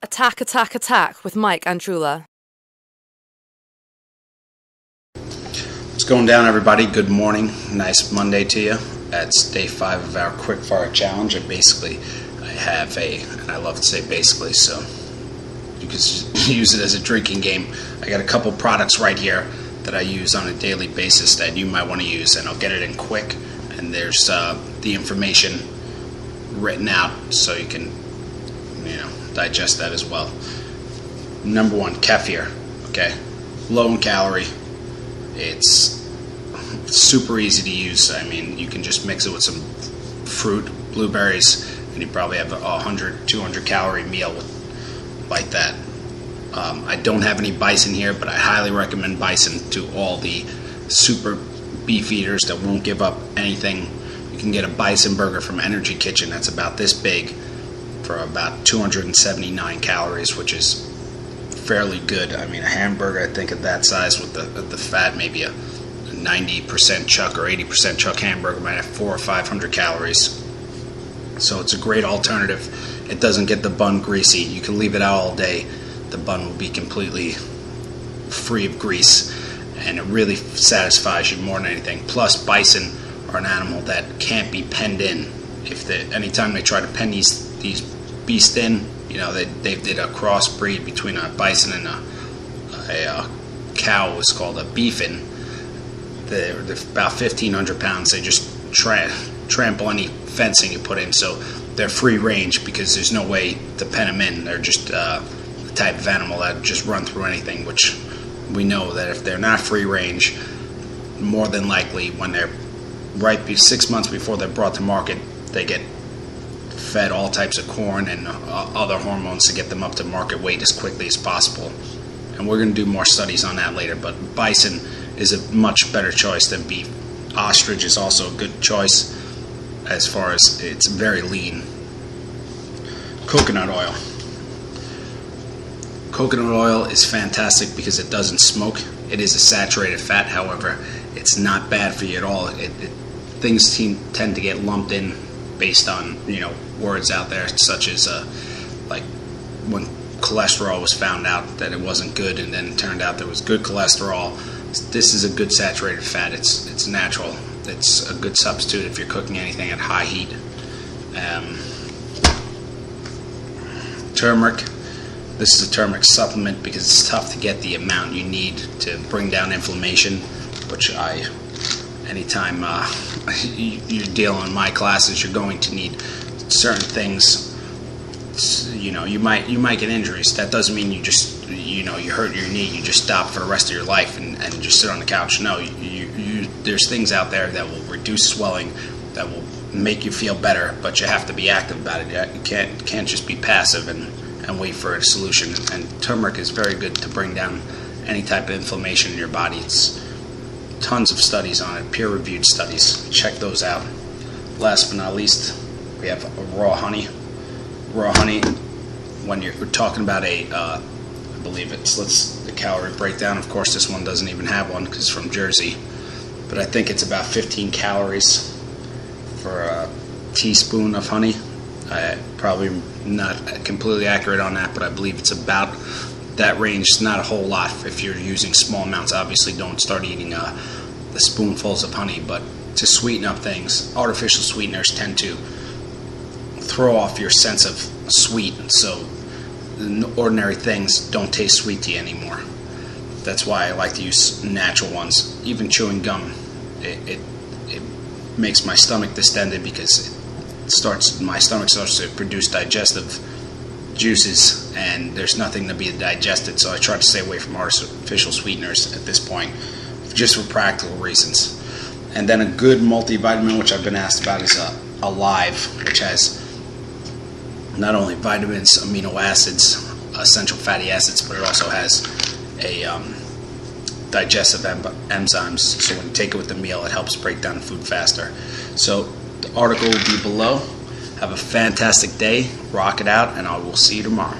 Attack, attack, attack with Mike Andrula. What's going down, everybody? Good morning. Nice Monday to you. That's day 5 of our quick fire challenge. And basically, and I love to say basically, so you can use it as a drinking game. I got a couple products right here that I use on a daily basis that you might want to use, and I'll get it in quick. And there's the information written out so you can, digest that as well. Number 1, kefir. Okay, low in calorie. It's super easy to use. I mean, you can just mix it with some fruit, blueberries, and you probably have a 100, 200 calorie meal like that. I don't have any bison here, but I highly recommend bison to all the super beef eaters that won't give up anything. You can get a bison burger from Energy Kitchen that's about this big for about 279 calories, which is fairly good. I mean, a hamburger, I think, at that size with the fat, maybe a 90% chuck or 80% chuck hamburger might have 400 or 500 calories. So it's a great alternative. It doesn't get the bun greasy. You can leave it out all day. The bun will be completely free of grease, and it really satisfies you more than anything. Plus, bison are an animal that can't be penned in. Anytime they try to pen these beasts in, they did a crossbreed between a bison and a cow. It was called a beefin. They're about 1,500 pounds. They just trample any fencing you put in, so they're free range because there's no way to pen them in. They're just the type of animal that just run through anything, which we know that if they're not free range, more than likely when they're 6 months before they're brought to market, they get fed all types of corn and other hormones to get them up to market weight as quickly as possible. And we're going to do more studies on that later, but bison is a much better choice than beef. Ostrich is also a good choice as far as it's very lean. Coconut oil. Coconut oil is fantastic because it doesn't smoke. It is a saturated fat, however, it's not bad for you at all. Things tend to get lumped in based on words out there, such as like when cholesterol was found out that it wasn't good, and then it turned out there was good cholesterol. This is a good saturated fat. It's natural. It's a good substitute if you're cooking anything at high heat. Turmeric. This is a turmeric supplement because it's tough to get the amount you need to bring down inflammation, which anytime you're dealing in my classes, you're going to need certain things. You might get injuries. That doesn't mean you just you hurt your knee, you just stop for the rest of your life and just sit on the couch. No, there's things out there that will reduce swelling, that will make you feel better, but you have to be active about it. You can't just be passive and wait for a solution. And turmeric is very good to bring down any type of inflammation in your body. It's tons of studies on it, peer-reviewed studies. Check those out. Last but not least, we have raw honey. Raw honey, when you're talking about I believe it's the calorie breakdown. Of course, this one doesn't even have one because it's from Jersey, but I think it's about 15 calories for a teaspoon of honey. Probably not completely accurate on that, but I believe it's about that range. It's not a whole lot if you're using small amounts. Obviously, don't start eating the spoonfuls of honey, but to sweeten up things, artificial sweeteners tend to throw off your sense of sweet, so ordinary things don't taste sweet to you anymore. That's why I like to use natural ones. Even chewing gum, it makes my stomach distended because my stomach starts to produce digestive juices, and there's nothing to be digested, so I try to stay away from artificial sweeteners at this point, just for practical reasons. And then a good multivitamin, which I've been asked about, is Alive, which has not only vitamins, amino acids, essential fatty acids, but it also has a digestive enzymes, so when you take it with the meal, it helps break down food faster. So the article will be below. Have a fantastic day, rock it out, and I will see you tomorrow.